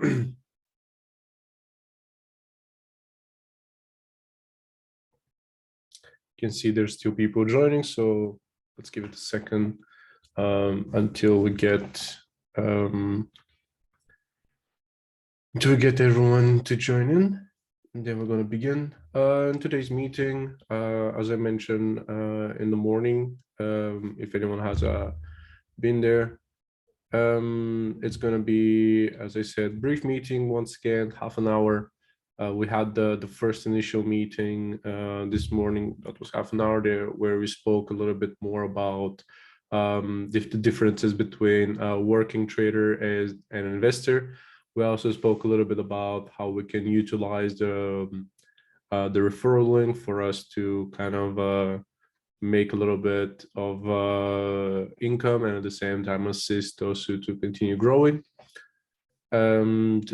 You can see there's still people joining, so let's give it a second until we get everyone to join in, and then we're going to begin. In today's meeting, as I mentioned in the morning, if anyone has been there, it's going to be, as I said, brief meeting once again, half an hour. We had the first initial meeting this morning that was half an hour there, where we spoke a little bit more about the differences between a working trader and an investor. We also spoke a little bit about how we can utilize the referral link for us to kind of make a little bit of income and at the same time assist Tosu to continue growing. And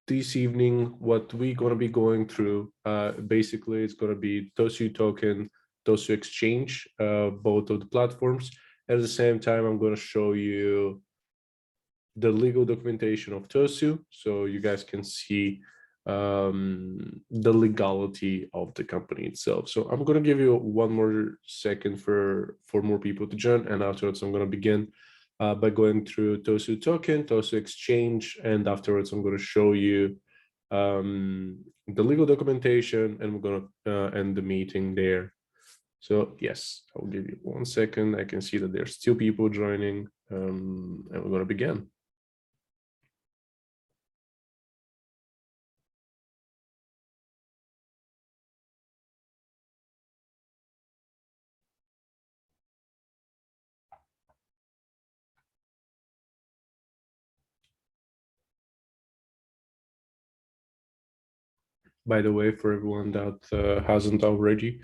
this evening, what we're going to be going through, basically, it's going to be Tosu token, tosuEXCHANGE, both of the platforms. At the same time, I'm going to show you the legal documentation of Tosu, so you guys can see the legality of the company itself. So I'm going to give you one more second for more people to join, and afterwards I'm going to begin by going through Tosu token, tosuEXCHANGE, and afterwards I'm going to show you the legal documentation, and we're going to end the meeting there. So yes, I'll give you 1 second. I can see that there's still people joining, and we're going to begin. By the way, for everyone that hasn't already,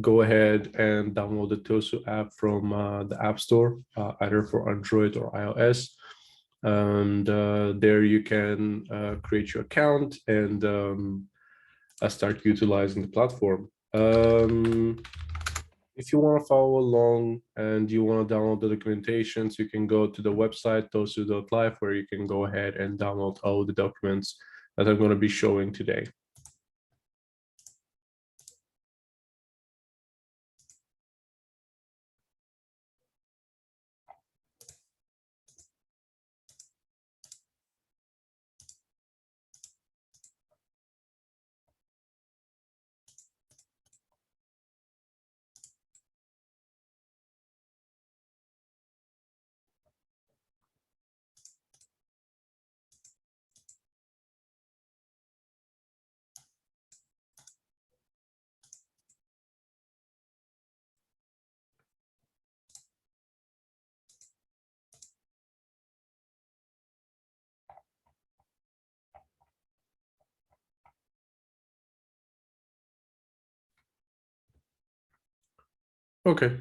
go ahead and download the Tosu app from the App Store, either for Android or iOS. And there you can create your account and start utilizing the platform. If you want to follow along and you want to download the documentations, you can go to the website tosu.live, where you can go ahead and download all the documents that I'm going to be showing today. Okay,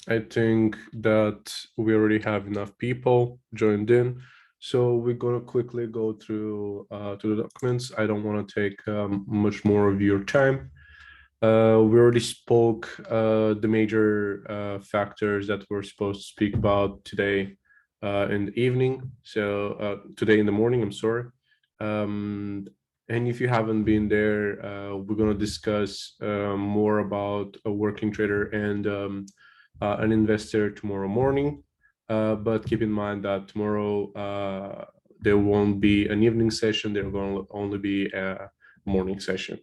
I think that we already have enough people joined in, so we're going to quickly go through to the documents. I don't want to take much more of your time. We already spoke the major factors that we're supposed to speak about today in the evening. So today in the morning, I'm sorry. And if you haven't been there, we're going to discuss more about a working trader and an investor tomorrow morning. But keep in mind that tomorrow there won't be an evening session. There will only be a morning session.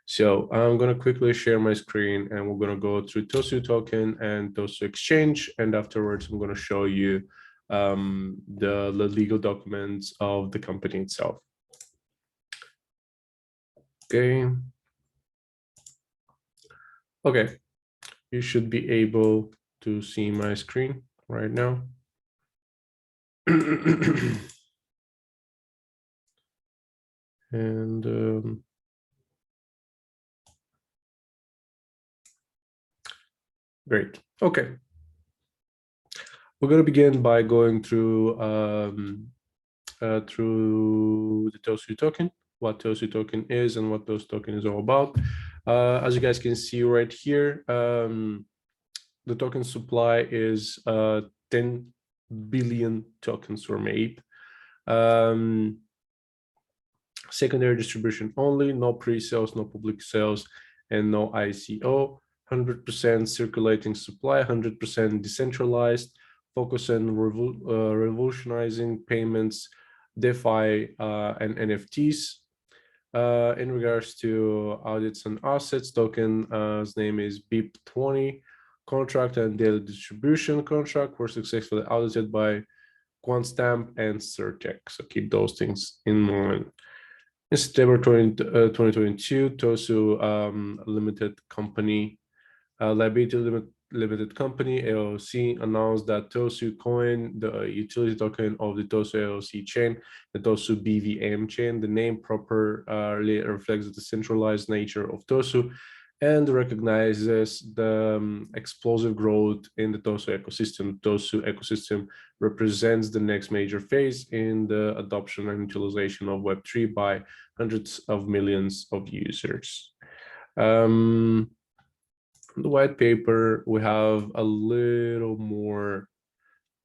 So I'm going to quickly share my screen, and we're going to go through Tosu token and tosuEXCHANGE. And afterwards, I'm going to show you the legal documents of the company itself. Okay, you should be able to see my screen right now. And great. Okay, we're going to begin by going through the Tosu token, what Tosu token is and what Tosu token is all about. As you guys can see right here, the token supply is 10 billion tokens were made. Secondary distribution only, no pre-sales, no public sales, and no ICO. 100% circulating supply, 100% decentralized, focus on revolutionizing payments, DeFi, and NFTs. In regards to audits and assets, token's name is BIP20. Contract and daily distribution contract were successfully audited by QuantStamp and Certec. So keep those things in mind. In September 2022, Tosu Limited Company, Liability Limited Company, LLC, announced that Tosu Coin, the utility token of the Tosu LLC chain, the Tosu BVM chain, the name properly reflects the decentralized nature of Tosu and recognizes the explosive growth in the Tosu ecosystem. Tosu ecosystem represents the next major phase in the adoption and utilization of Web3 by hundreds of millions of users. The white paper, we have a little more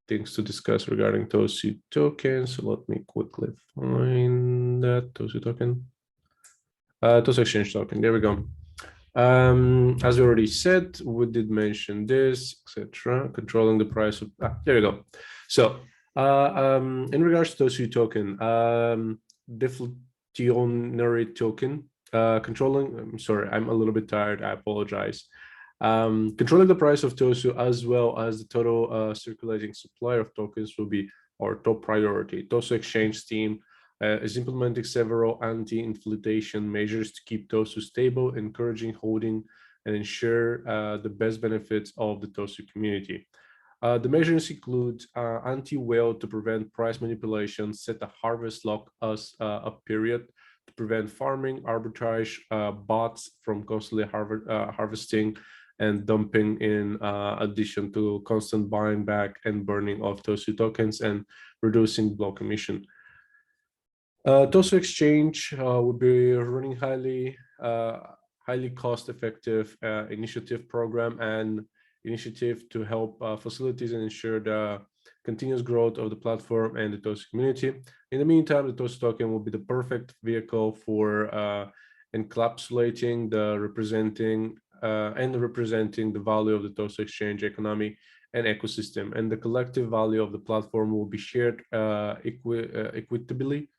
things to discuss regarding Tosu tokens. So let me quickly find that Tosu token. Tosu Exchange token, there we go. As we already said, we did mention this, etc. Controlling the price of, there we go. So in regards to Tosu token, deflationary token, I'm sorry, I'm a little bit tired, I apologize. Controlling the price of Tosu as well as the total circulating supply of tokens will be our top priority. Tosu Exchange team is implementing several anti-inflation measures to keep Tosu stable, encouraging holding and ensure the best benefits of the Tosu community. The measures include anti-whale to prevent price manipulation, set a harvest lock as a period to prevent farming, arbitrage bots from constantly harvesting and dumping, in addition to constant buying back and burning of Tosu tokens and reducing block commission. Tosu Exchange will be running highly cost-effective initiative program and initiative to help facilities and ensure the continuous growth of the platform and the Tosu community. In the meantime, the Tosu token will be the perfect vehicle for encapsulating representing the value of the Tosu Exchange economy and ecosystem, and the collective value of the platform will be shared equitably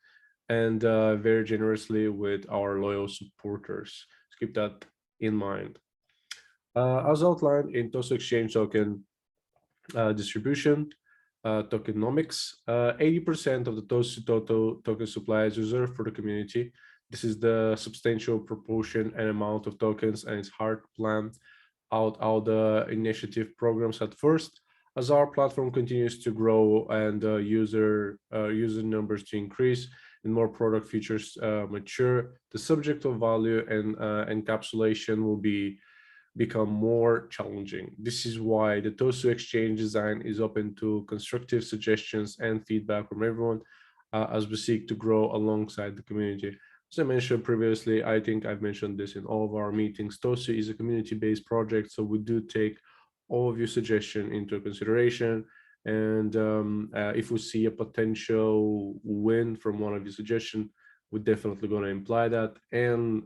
and very generously with our loyal supporters. So keep that in mind. As outlined in Tosu Exchange token distribution, tokenomics, 80% of the Tosu token supply is reserved for the community. This is the substantial proportion and amount of tokens, and it's hard to plan out all the initiative programs at first. As our platform continues to grow and user numbers to increase and more product features mature, the subject of value and encapsulation will become more challenging. This is why the Tosu Exchange design is open to constructive suggestions and feedback from everyone as we seek to grow alongside the community. As I mentioned previously, I think I've mentioned this in all of our meetings, Tosu is a community-based project, so we do take all of your suggestions into consideration. And if we see a potential win from one of your suggestions, we're definitely going to imply that and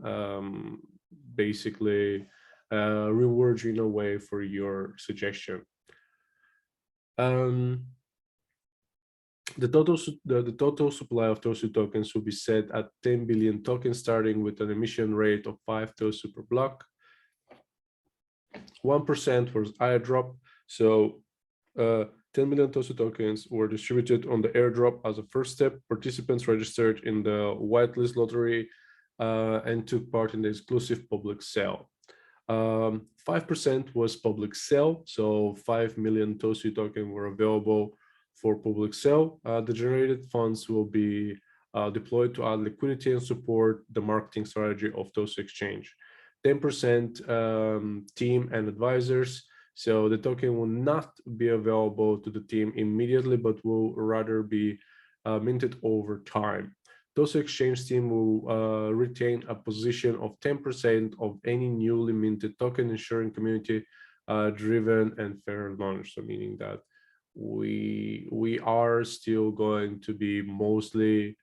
basically reward you in a way for your suggestion. The total supply of Tosu tokens will be set at 10 billion tokens, starting with an emission rate of 5 Tosu per block. 1% was airdrop, so 10 million Tosu tokens were distributed on the airdrop as a first step. Participants registered in the whitelist lottery and took part in the exclusive public sale. 5% was public sale, so 5 million Tosu tokens were available for public sale. The generated funds will be deployed to add liquidity and support the marketing strategy of Tosu Exchange. 10% team and advisors. So the token will not be available to the team immediately, but will rather be minted over time. Tosu Exchange team will retain a position of 10% of any newly minted token, ensuring community driven and fair launch. So meaning that we are still going to be mostly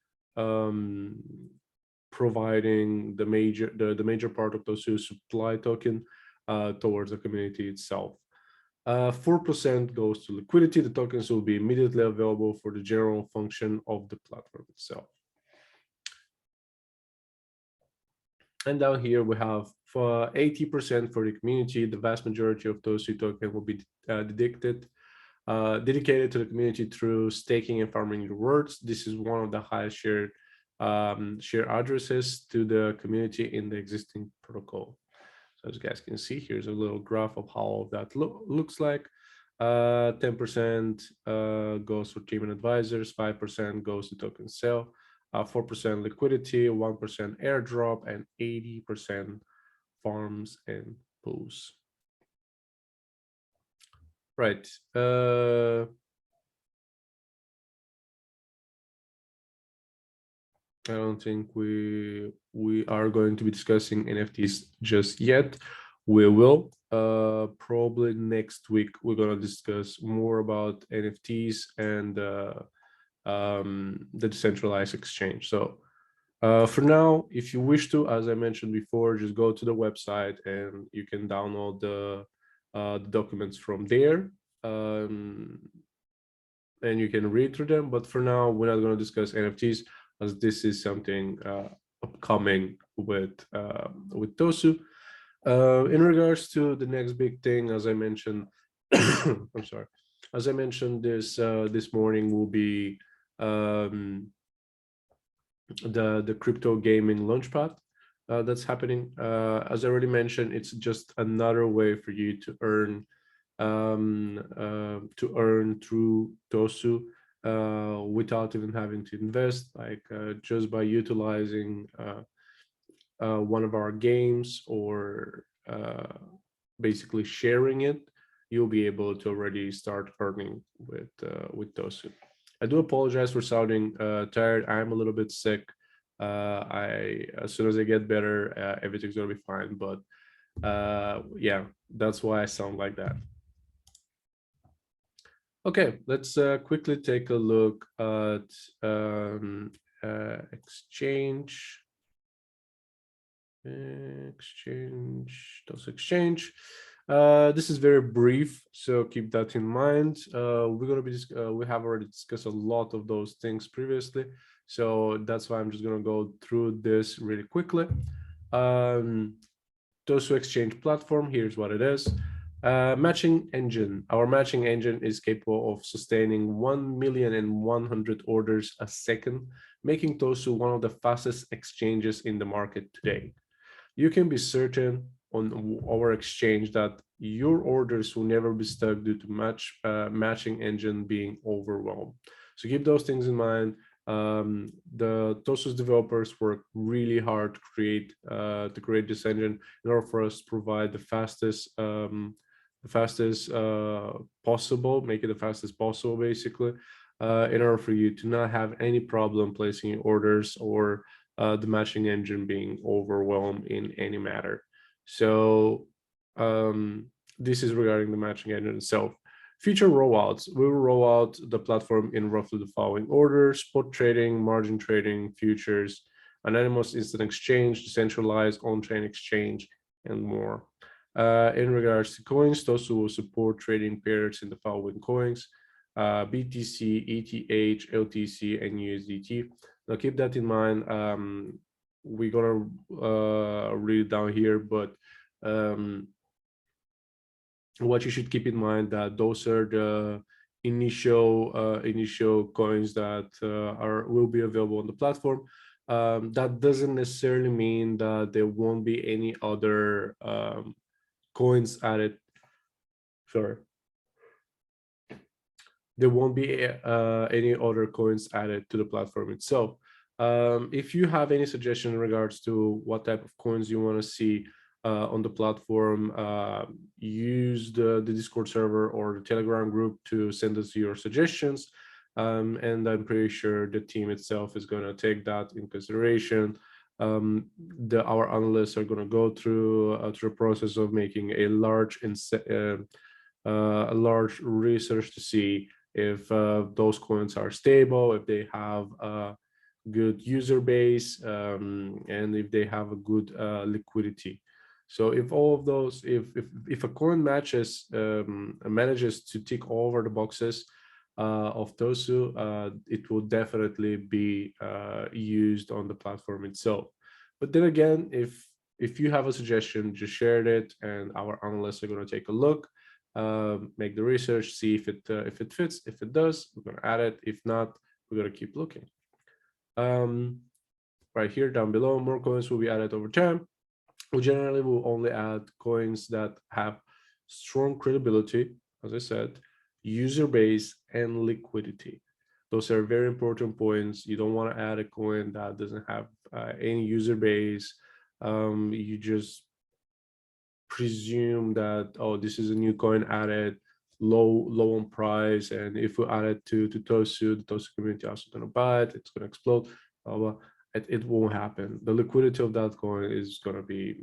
providing the major part of Tosu supply token towards the community itself. 4% goes to liquidity. The tokens will be immediately available for the general function of the platform itself. And down here we have for 80% for the community. The vast majority of Tosu token will be dedicated to the community through staking and farming rewards. This is one of the highest shared addresses to the community in the existing protocol. So as you guys can see, here's a little graph of how that looks like. 10% goes for team and advisors, 5% goes to token sale, 4% liquidity, 1% airdrop, and 80% farms and pools. Right. I don't think we are going to be discussing NFTs just yet. We will probably next week. We're going to discuss more about NFTs and the decentralized exchange. So for now, if you wish to, as I mentioned before, just go to the website and you can download the documents from there. And you can read through them. But for now, we're not going to discuss NFTs, as this is something upcoming with Tosu. In regards to the next big thing, as I mentioned, I'm sorry, as I mentioned, this morning will be the crypto gaming launchpad that's happening. As I already mentioned, it's just another way for you to earn through Tosu without even having to invest, like just by utilizing one of our games or basically sharing it, you'll be able to already start earning with Tosu. I do apologize for sounding tired. I'm a little bit sick. As soon as I get better, everything's gonna be fine. But yeah, that's why I sound like that. Okay, let's quickly take a look at exchange. Tosu exchange. This is very brief, so keep that in mind. We're gonna be we have already discussed a lot of those things previously, so that's why I'm just gonna go through this really quickly. Tosu exchange platform, here's what it is. Matching engine. Our matching engine is capable of sustaining 1,100,000 orders a second, making Tosu one of the fastest exchanges in the market today. You can be certain on our exchange that your orders will never be stuck due to matching engine being overwhelmed. So keep those things in mind. The Tosu's developers work really hard to create this engine in order for us to provide the fastest possible, make it the fastest possible, basically, in order for you to not have any problem placing orders or the matching engine being overwhelmed in any matter. So this is regarding the matching engine itself. Future rollouts. We will roll out the platform in roughly the following order: spot trading, margin trading, futures, anonymous instant exchange, decentralized on-chain exchange, and more. In regards to coins, Tosu will support trading pairs in the following coins: BTC, ETH, LTC, and USDT. Now keep that in mind. We're gonna read it down here, but what you should keep in mind that those are the initial coins that will be available on the platform. That doesn't necessarily mean that there won't be any other coins added. Sorry, there won't be any other coins added to the platform itself. If you have any suggestion in regards to what type of coins you want to see on the platform, use the Discord server or the Telegram group to send us your suggestions. And I'm pretty sure the team itself is going to take that in consideration. Our analysts are going to go through a process of making a large research to see if those coins are stable, if they have good user base, and if they have a good liquidity. So if all of those, if a coin manages to tick all over the boxes of Tosu, it will definitely be used on the platform itself. But then again, if you have a suggestion, just share it, and our analysts are going to take a look, make the research, see if it fits. If it does, we're going to add it. If not, we're going to keep looking. Right here down below, more coins will be added over time. We generally will only add coins that have strong credibility, as I said, user base, and liquidity. Those are very important points. You don't want to add a coin that doesn't have any user base. You just presume that, oh, this is a new coin added, low on price, and if we add it to Tosu, the Tosu community also going to buy it, it's going to explode, blah, blah. It won't happen. The liquidity of that coin is going to be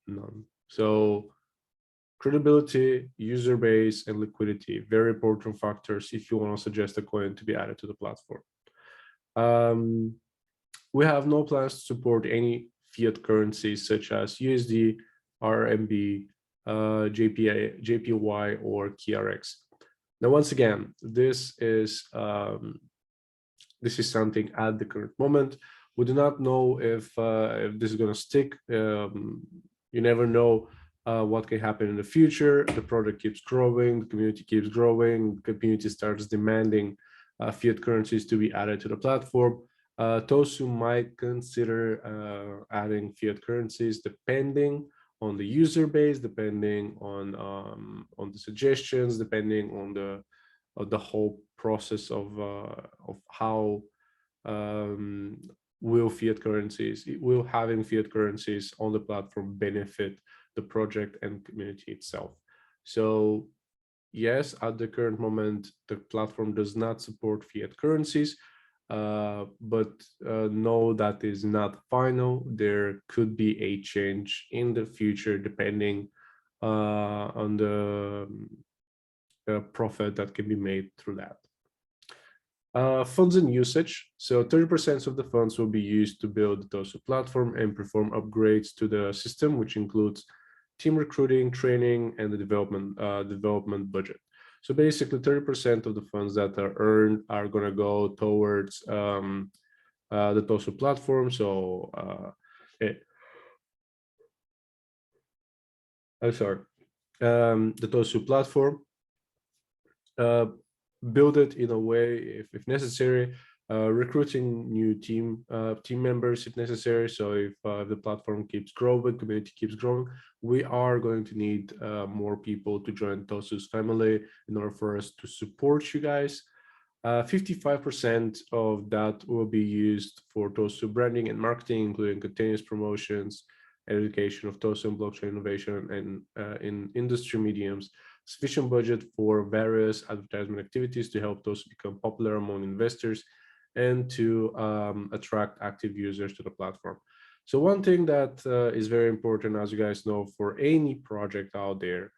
none. So credibility, user base, and liquidity, very important factors if you want to suggest a coin to be added to the platform. We have no plans to support any fiat currencies such as USD, RMB, JPY, or KRX. Now, once again, this is something at the current moment. We do not know if this is going to stick. You never know what can happen in the future. The project keeps growing, the community keeps growing, the community starts demanding fiat currencies to be added to the platform. Tosu might consider adding fiat currencies depending on the user base, depending on the suggestions, depending on the whole process of how will having fiat currencies on the platform benefit the project and community itself. So yes, at the current moment, the platform does not support fiat currencies, but no, that is not final. There could be a change in the future depending on the profit that can be made through that. Funds and usage. So 30% of the funds will be used to build the Tosu platform and perform upgrades to the system, which includes team recruiting, training, and the development budget. So basically 30% of the funds that are earned are going to go towards the Tosu platform. So the Tosu platform, build it in a way if necessary, recruiting new team members if necessary. So if the platform keeps growing, community keeps growing, we are going to need more people to join Tosu's family in order for us to support you guys. 55% of that will be used for Tosu branding and marketing, including continuous promotions, education of Tosu and blockchain innovation, and in industry mediums. Sufficient budget for various advertisement activities to help Tosu become popular among investors and to attract active users to the platform. So one thing that is very important, as you guys know, for any project out there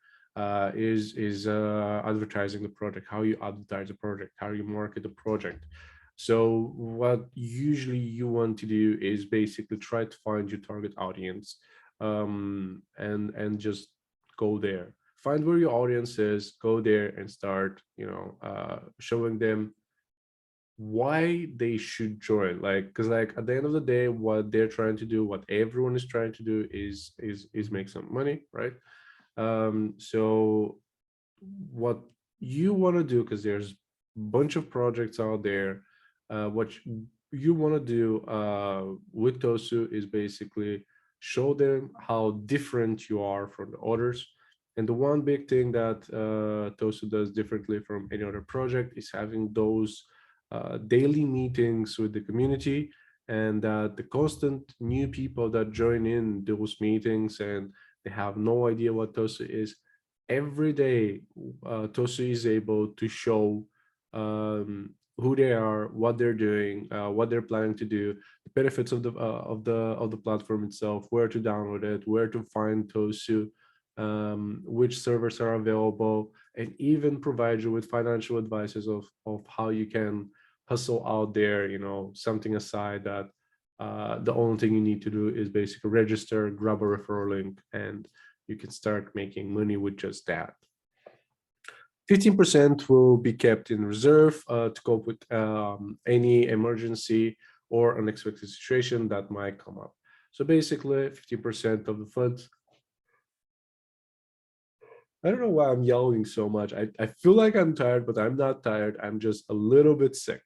is advertising the project, how you advertise the project, how you market the project. So what usually you want to do is basically try to find your target audience and just go there. Find where your audience is, go there and start, showing them why they should join. Because at the end of the day, what they're trying to do, what everyone is trying to do is make some money, right? So what you want to do, because there's a bunch of projects out there, what you want to do with Tosu is basically show them how different you are from the others. And the one big thing that Tosu does differently from any other project is having those daily meetings with the community, and the constant new people that join in those meetings and they have no idea what Tosu is. Every day, Tosu is able to show who they are, what they're doing, what they're planning to do, the benefits of the platform itself, where to download it, where to find Tosu, which servers are available, and even provide you with financial advices of how you can hustle out there, something aside that the only thing you need to do is basically register, grab a referral link, and you can start making money with just that. 15% will be kept in reserve to cope with any emergency or unexpected situation that might come up. So basically 50% of the funds. I don't know why I'm yelling so much. I feel like I'm tired, but I'm not tired. I'm just a little bit sick.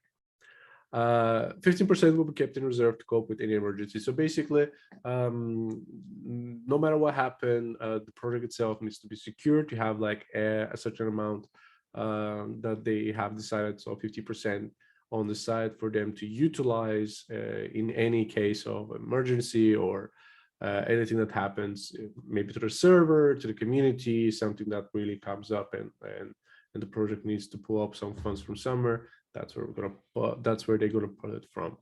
15% will be kept in reserve to cope with any emergency. So basically, no matter what happened, the project itself needs to be secure to have like a certain amount that they have decided, so 50% on the side for them to utilize in any case of emergency or anything that happens, maybe to the server, to the community, something that really comes up and the project needs to pull up some funds from somewhere. That's where they're gonna put it from.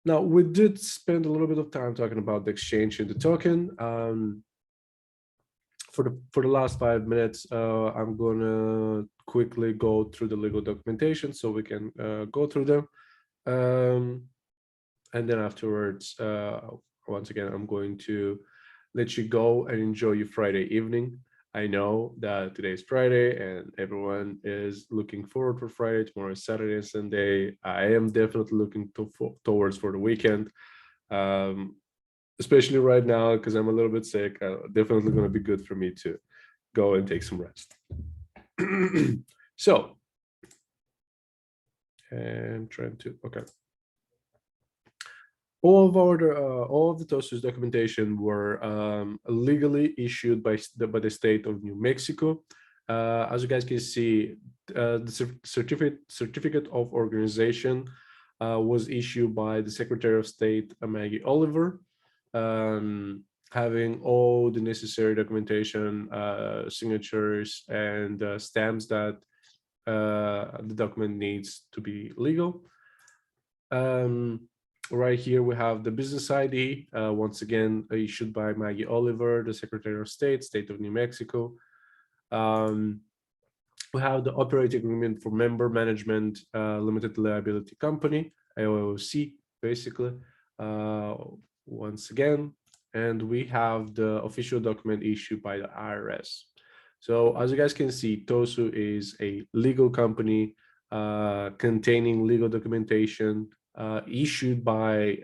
Now, we did spend a little bit of time talking about the exchange and the token. For the last 5 minutes, I'm gonna quickly go through the legal documentation so we can go through them, and then afterwards, once again, I'm going to let you go and enjoy your Friday evening. I know that today is Friday and everyone is looking forward for Friday. Tomorrow is Saturday and Sunday. I am definitely looking towards for the weekend, especially right now because I'm a little bit sick. Definitely going to be good for me to go and take some rest. So, I'm trying to, okay. All of the Tosu's documentation were legally issued by the state of New Mexico. As you guys can see, the certificate of organization was issued by the Secretary of State, Maggie Oliver, having all the necessary documentation, signatures, and stamps that the document needs to be legal. Right here, we have the business ID, once again, issued by Maggie Oliver, the Secretary of State, State of New Mexico. We have the operating agreement for Member Management Limited Liability Company, LLC, basically, once again. And we have the official document issued by the IRS. So as you guys can see, Tosu is a legal company containing legal documentation issued by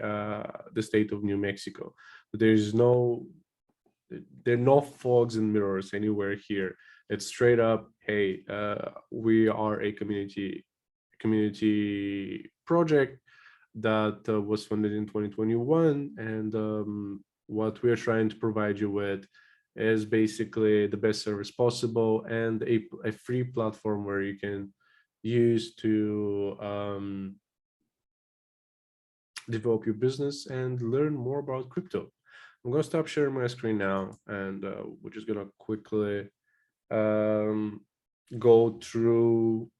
the state of New Mexico. There are no fogs and mirrors anywhere here. It's straight up, hey, we are a community project that was funded in 2021, and what we are trying to provide you with is basically the best service possible and a free platform where you can use to develop your business and learn more about crypto. I'm going to stop sharing my screen now, and we're just going to quickly go through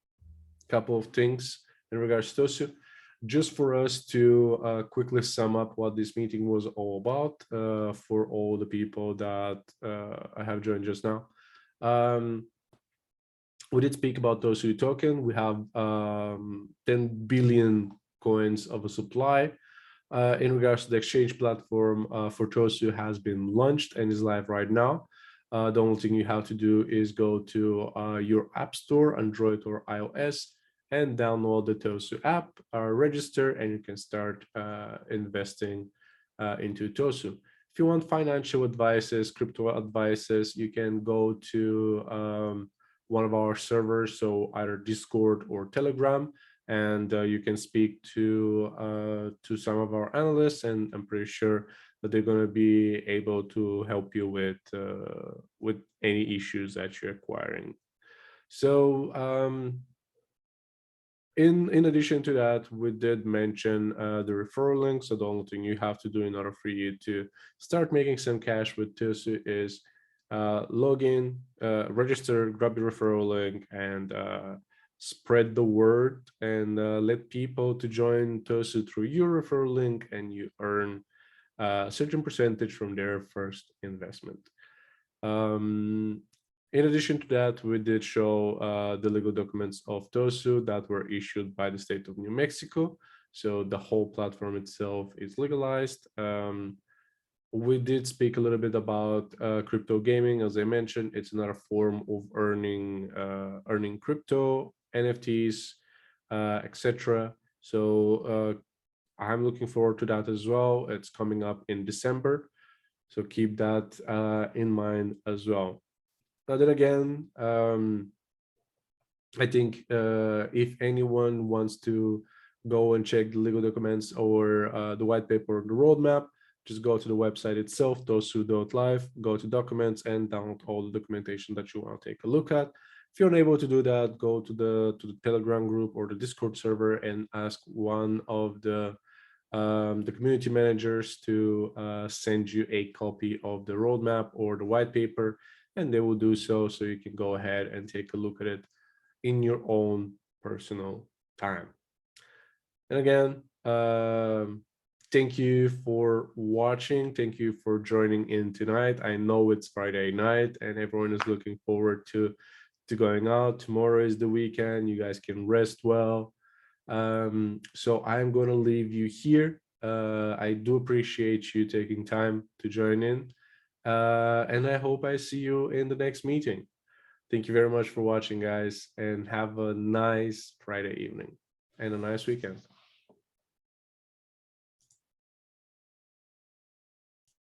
a couple of things in regards to Tosu, just for us to quickly sum up what this meeting was all about for all the people that I have joined just now. We did speak about Tosu token. We have 10 billion coins of a supply. In regards to the exchange platform for Tosu has been launched and is live right now. The only thing you have to do is go to your app store, Android or iOS, and download the Tosu app, register, and you can start investing into Tosu. If you want financial advices, crypto advices, you can go to one of our servers, so either Discord or Telegram, and you can speak to some of our analysts, and I'm pretty sure that they're going to be able to help you with any issues that you're acquiring. So in addition to that, we did mention the referral link. So the only thing you have to do in order for you to start making some cash with Tosu is log in, register, grab your referral link, and spread the word and let people to join Tosu through your referral link, and you earn a certain percentage from their first investment. In addition to that, we did show the legal documents of Tosu that were issued by the state of New Mexico. So the whole platform itself is legalized. We did speak a little bit about crypto gaming. As I mentioned, it's another form of earning crypto, NFTs, etc. So I'm looking forward to that as well. It's coming up in December, so keep that in mind as well. Now then again, I think if anyone wants to go and check the legal documents or the white paper or the roadmap, just go to the website itself, tosu.live, go to documents and download all the documentation that you want to take a look at. If you're unable to do that, go to the Telegram group or the Discord server and ask one of the community managers to send you a copy of the roadmap or the white paper, and they will do so you can go ahead and take a look at it in your own personal time. And again, thank you for watching. Thank you for joining in tonight. I know it's Friday night and everyone is looking forward to going out. Tomorrow is the weekend. You guys can rest well. So I'm going to leave you here. I do appreciate you taking time to join in. And I hope I see you in the next meeting. Thank you very much for watching, guys, and have a nice Friday evening and a nice weekend.